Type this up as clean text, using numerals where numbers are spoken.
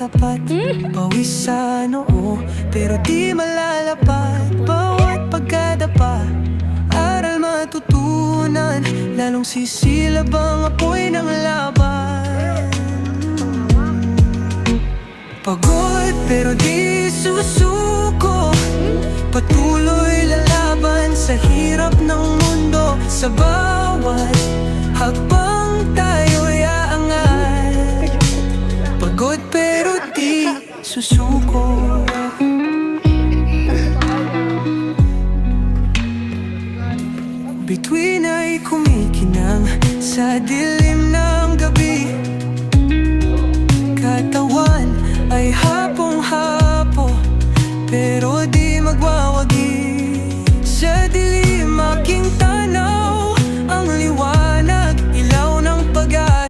tapat. Pawis sa noo, pero di malalapat. Bawat pagkadapa, aral matutunan. Lalong sisilab ang apoy ng laban. Pagod pero di susuko, patuloy lalaban sa hirap ng mundo. Sa bawat hakbang